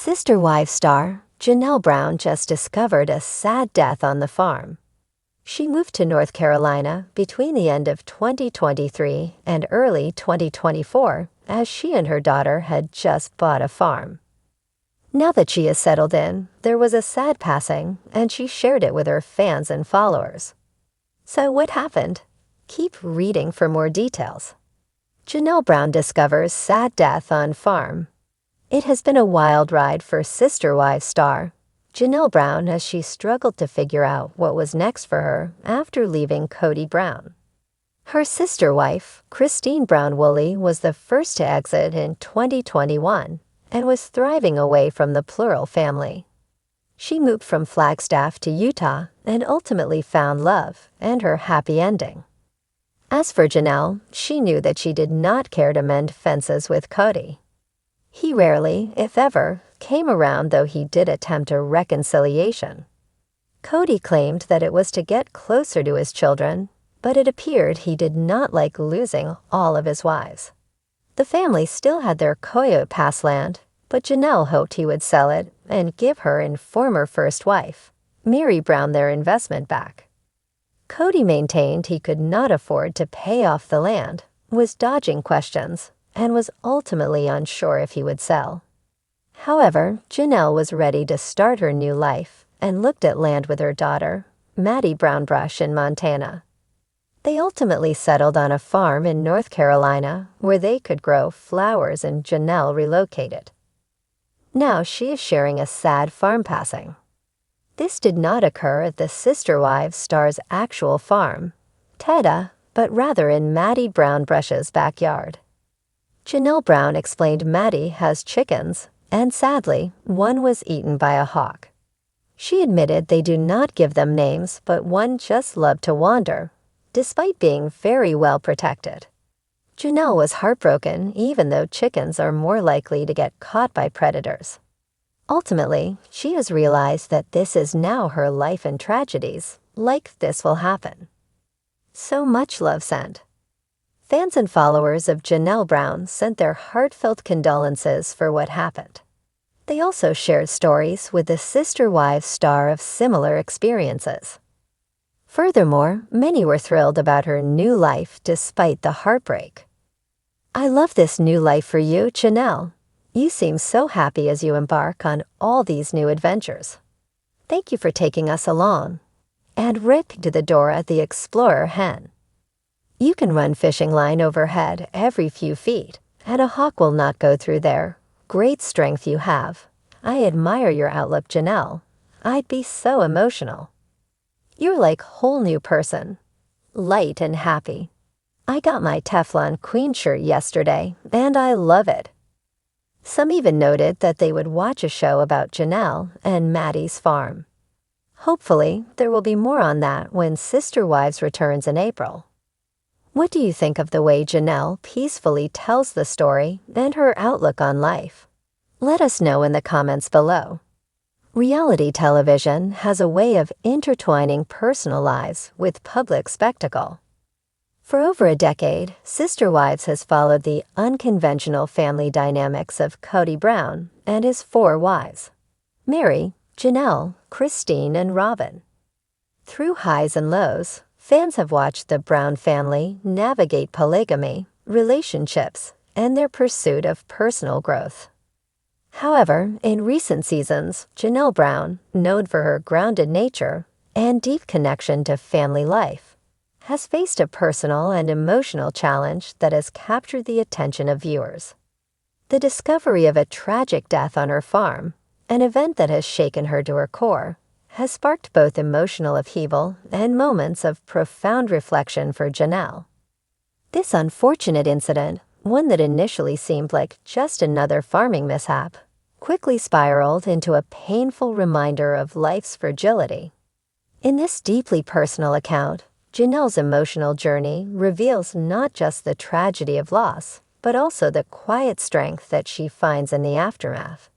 Sister Wives star Janelle Brown just discovered a sad death on the farm. She moved to North Carolina between the end of 2023 and early 2024 as she and her daughter had just bought a farm. Now that she is settled in, there was a sad passing, and she shared it with her fans and followers. So what happened? Keep reading for more details. Janelle Brown discovers sad death on farm. It has been a wild ride for Sister Wives star Janelle Brown as she struggled to figure out what was next for her after leaving Kody Brown. Her sister wife, Christine Brown Woolley, was the first to exit in 2021 and was thriving away from the plural family. She moved from Flagstaff to Utah and ultimately found love and her happy ending. As for Janelle, she knew that she did not care to mend fences with Kody. He rarely, if ever, came around, though he did attempt a reconciliation. Kody claimed that it was to get closer to his children, but it appeared he did not like losing all of his wives. The family still had their Coyote Pass land, but Janelle hoped he would sell it and give her and former first wife, Mary Brown, their investment back. Kody maintained he could not afford to pay off the land, was dodging questions, and was ultimately unsure if he would sell. However, Janelle was ready to start her new life and looked at land with her daughter, Maddie Brownbrush, in Montana. They ultimately settled on a farm in North Carolina where they could grow flowers, and Janelle relocated. Now she is sharing a sad farm passing. This did not occur at the Sister Wives star's actual farm, Teda, but rather in Maddie Brownbrush's backyard. Janelle Brown explained Maddie has chickens, and sadly, one was eaten by a hawk. She admitted they do not give them names, but one just loved to wander, despite being very well protected. Janelle was heartbroken, even though chickens are more likely to get caught by predators. Ultimately, she has realized that this is now her life, and tragedies like this will happen. So much love sent. Fans and followers of Janelle Brown sent their heartfelt condolences for what happened. They also shared stories with the Sister Wives star of similar experiences. Furthermore, many were thrilled about her new life despite the heartbreak. "I love this new life for you, Janelle. You seem so happy as you embark on all these new adventures. Thank you for taking us along." And rip to the Dora the Explorer hen. "You can run fishing line overhead every few feet, and a hawk will not go through there. Great strength you have. I admire your outlook, Janelle. I'd be so emotional. You're like whole new person. Light and happy. I got my Teflon Queen shirt yesterday, and I love it." Some even noted that they would watch a show about Janelle and Maddie's farm. Hopefully, there will be more on that when Sister Wives returns in April. What do you think of the way Janelle peacefully tells the story and her outlook on life? Let us know in the comments below. Reality television has a way of intertwining personal lives with public spectacle. For over a decade, Sister Wives has followed the unconventional family dynamics of Kody Brown and his 4 wives: Mary, Janelle, Christine, and Robyn. Through highs and lows, fans have watched the Brown family navigate polygamy, relationships, and their pursuit of personal growth. However, in recent seasons, Janelle Brown, known for her grounded nature and deep connection to family life, has faced a personal and emotional challenge that has captured the attention of viewers. The discovery of a tragic death on her farm, an event that has shaken her to her core, has sparked both emotional upheaval and moments of profound reflection for Janelle. This unfortunate incident, one that initially seemed like just another farming mishap, quickly spiraled into a painful reminder of life's fragility. In this deeply personal account, Janelle's emotional journey reveals not just the tragedy of loss, but also the quiet strength that she finds in the aftermath.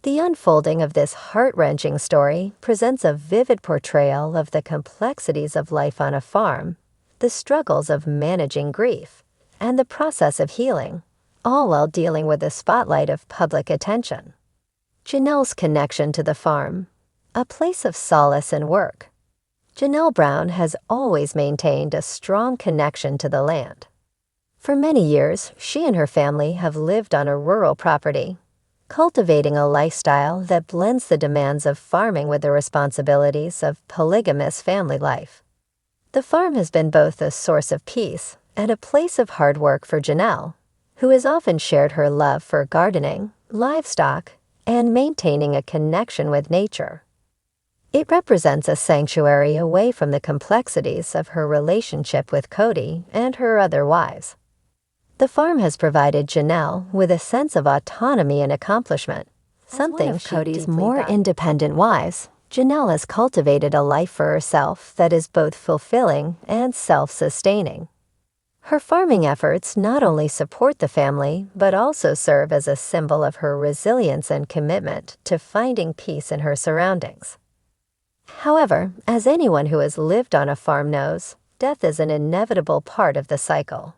The unfolding of this heart-wrenching story presents a vivid portrayal of the complexities of life on a farm, the struggles of managing grief, and the process of healing, all while dealing with the spotlight of public attention. Janelle's connection to the farm, a place of solace and work. Janelle Brown has always maintained a strong connection to the land. For many years, she and her family have lived on a rural property, cultivating a lifestyle that blends the demands of farming with the responsibilities of polygamous family life. The farm has been both a source of peace and a place of hard work for Janelle, who has often shared her love for gardening, livestock, and maintaining a connection with nature. It represents a sanctuary away from the complexities of her relationship with Kody and her other wives. The farm has provided Janelle with a sense of autonomy and accomplishment, something Kody's more independent wives. Janelle has cultivated a life for herself that is both fulfilling and self-sustaining. Her farming efforts not only support the family, but also serve as a symbol of her resilience and commitment to finding peace in her surroundings. However, as anyone who has lived on a farm knows, death is an inevitable part of the cycle.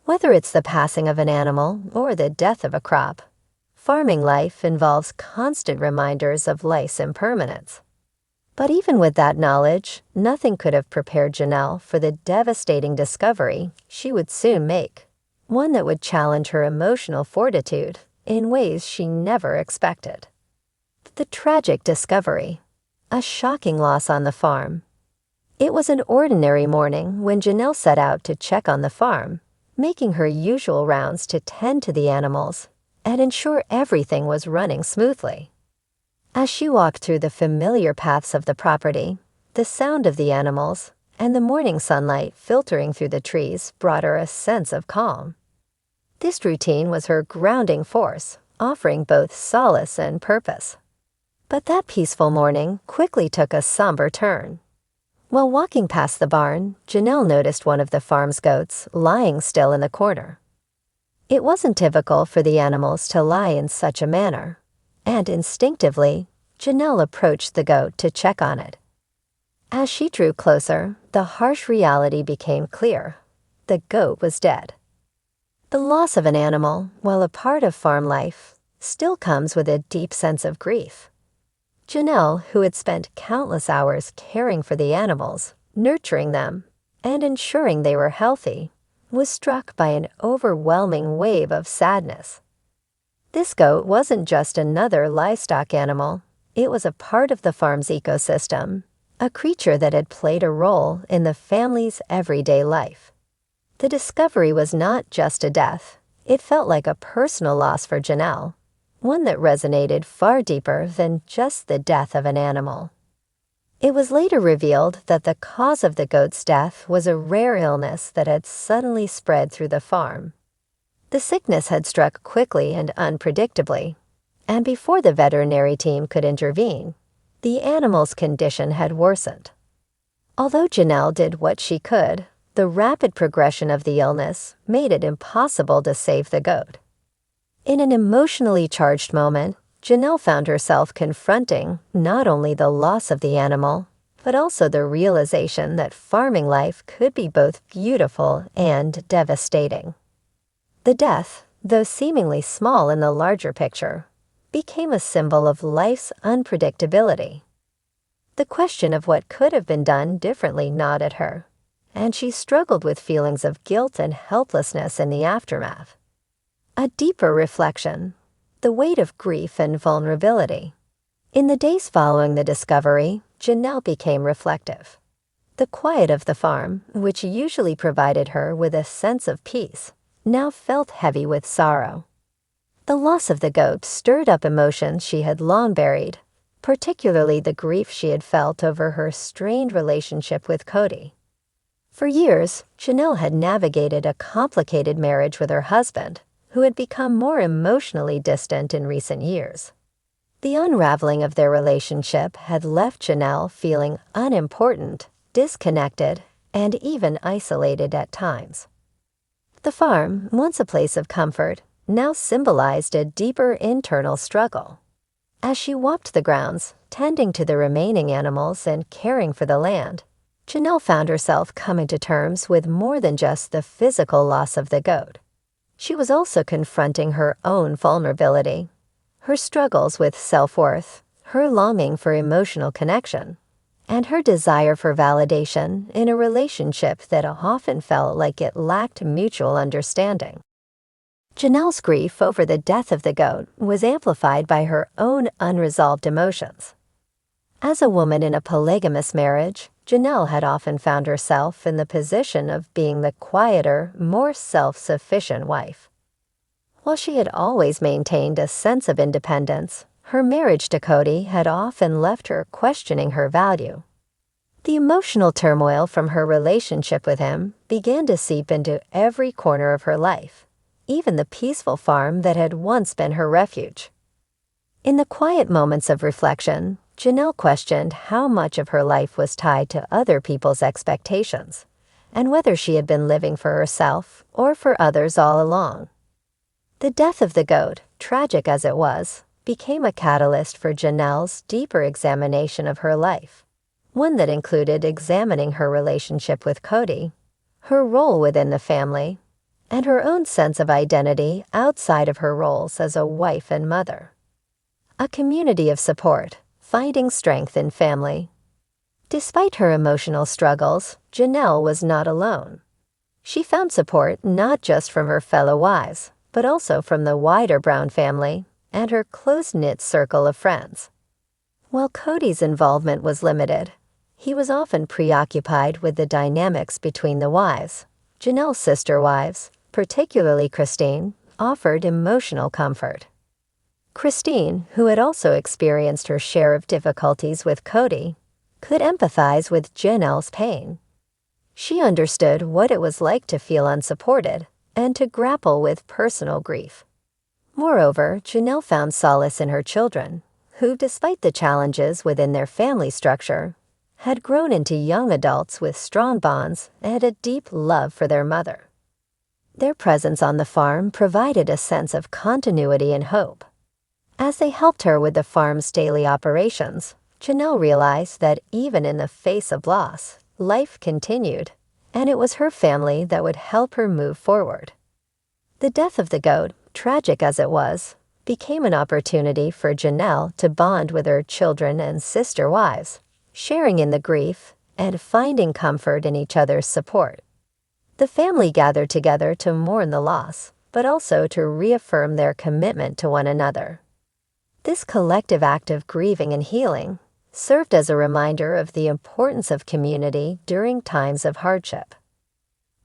Whether it's the passing of an animal or the death of a crop, farming life involves constant reminders of life's impermanence. But even with that knowledge, nothing could have prepared Janelle for the devastating discovery she would soon make, one that would challenge her emotional fortitude in ways she never expected. The tragic discovery, a shocking loss on the farm. It was an ordinary morning when Janelle set out to check on the farm, making her usual rounds to tend to the animals and ensure everything was running smoothly. As she walked through the familiar paths of the property, the sound of the animals and the morning sunlight filtering through the trees brought her a sense of calm. This routine was her grounding force, offering both solace and purpose. But that peaceful morning quickly took a somber turn. While walking past the barn, Janelle noticed one of the farm's goats lying still in the corner. It wasn't typical for the animals to lie in such a manner, and instinctively, Janelle approached the goat to check on it. As she drew closer, the harsh reality became clear. The goat was dead. The loss of an animal, while a part of farm life, still comes with a deep sense of grief. Janelle, who had spent countless hours caring for the animals, nurturing them, and ensuring they were healthy, was struck by an overwhelming wave of sadness. This goat wasn't just another livestock animal, it was a part of the farm's ecosystem, a creature that had played a role in the family's everyday life. The discovery was not just a death, it felt like a personal loss for Janelle, one that resonated far deeper than just the death of an animal. It was later revealed that the cause of the goat's death was a rare illness that had suddenly spread through the farm. The sickness had struck quickly and unpredictably, and before the veterinary team could intervene, the animal's condition had worsened. Although Janelle did what she could, the rapid progression of the illness made it impossible to save the goat. In an emotionally charged moment, Janelle found herself confronting not only the loss of the animal, but also the realization that farming life could be both beautiful and devastating. The death, though seemingly small in the larger picture, became a symbol of life's unpredictability. The question of what could have been done differently gnawed at her, and she struggled with feelings of guilt and helplessness in the aftermath. A deeper reflection, the weight of grief and vulnerability. In the days following the discovery, Janelle became reflective. The quiet of the farm, which usually provided her with a sense of peace, now felt heavy with sorrow. The loss of the goat stirred up emotions she had long buried, particularly the grief she had felt over her strained relationship with Kody. For years, Janelle had navigated a complicated marriage with her husband, who had become more emotionally distant in recent years. The unraveling of their relationship had left Janelle feeling unimportant, disconnected, and even isolated at times. The farm, once a place of comfort, now symbolized a deeper internal struggle. As she walked the grounds, tending to the remaining animals and caring for the land, Janelle found herself coming to terms with more than just the physical loss of the goat. She was also confronting her own vulnerability. her struggles with self-worth, her longing for emotional connection, and her desire for validation in a relationship that often felt like it lacked mutual understanding. Janelle's grief over the death of the goat was amplified by her own unresolved emotions. As a woman in a polygamous marriage, Janelle had often found herself in the position of being the quieter, more self-sufficient wife. While she had always maintained a sense of independence, her marriage to Kody had often left her questioning her value. The emotional turmoil from her relationship with him began to seep into every corner of her life, even the peaceful farm that had once been her refuge. In the quiet moments of reflection, Janelle questioned how much of her life was tied to other people's expectations, and whether she had been living for herself or for others all along. The death of the goat, tragic as it was, became a catalyst for Janelle's deeper examination of her life, one that included examining her relationship with Kody, her role within the family, and her own sense of identity outside of her roles as a wife and mother. A community of support, finding strength in family. Despite her emotional struggles, Janelle was not alone. She found support not just from her fellow wives, but also from the wider Brown family and her close-knit circle of friends. While Kody's involvement was limited, he was often preoccupied with the dynamics between the wives. Janelle's sister wives, particularly Christine, offered emotional comfort. Christine, who had also experienced her share of difficulties with Kody, could empathize with Janelle's pain. She understood what it was like to feel unsupported and to grapple with personal grief. Moreover, Janelle found solace in her children, who, despite the challenges within their family structure, had grown into young adults with strong bonds and a deep love for their mother. Their presence on the farm provided a sense of continuity and hope. As they helped her with the farm's daily operations, Janelle realized that even in the face of loss, life continued, and it was her family that would help her move forward. The death of the goat, tragic as it was, became an opportunity for Janelle to bond with her children and sister wives, sharing in the grief and finding comfort in each other's support. The family gathered together to mourn the loss, but also to reaffirm their commitment to one another. This collective act of grieving and healing served as a reminder of the importance of community during times of hardship.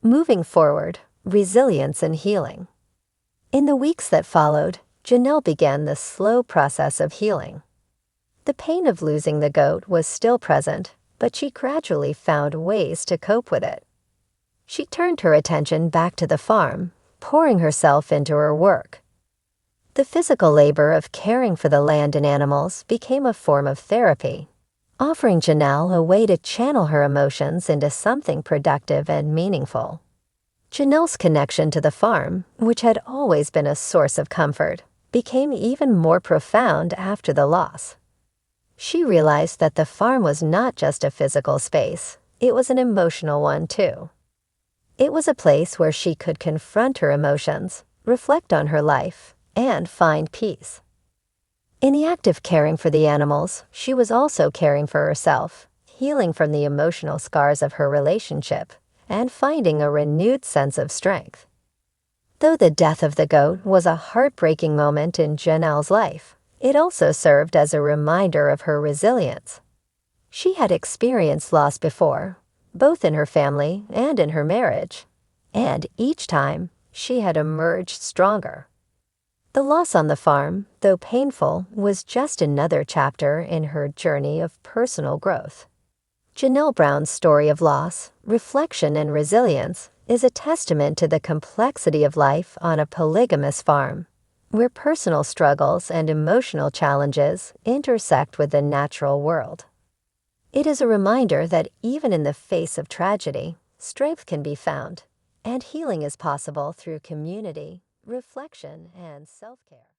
Moving forward, resilience and healing. In the weeks that followed, Janelle began the slow process of healing. The pain of losing the goat was still present, but she gradually found ways to cope with it. She turned her attention back to the farm, pouring herself into her work. The physical labor of caring for the land and animals became a form of therapy, offering Janelle a way to channel her emotions into something productive and meaningful. Janelle's connection to the farm, which had always been a source of comfort, became even more profound after the loss. She realized that the farm was not just a physical space, it was an emotional one too. It was a place where she could confront her emotions, reflect on her life, and find peace. In the act of caring for the animals, she was also caring for herself, healing from the emotional scars of her relationship, and finding a renewed sense of strength. Though the death of the goat was a heartbreaking moment in Janelle's life, it also served as a reminder of her resilience. She had experienced loss before, both in her family and in her marriage, and each time she had emerged stronger. The loss on the farm, though painful, was just another chapter in her journey of personal growth. Janelle Brown's story of loss, reflection, and resilience is a testament to the complexity of life on a polygamous farm, where personal struggles and emotional challenges intersect with the natural world. It is a reminder that even in the face of tragedy, strength can be found, and healing is possible through community, reflection, and self-care.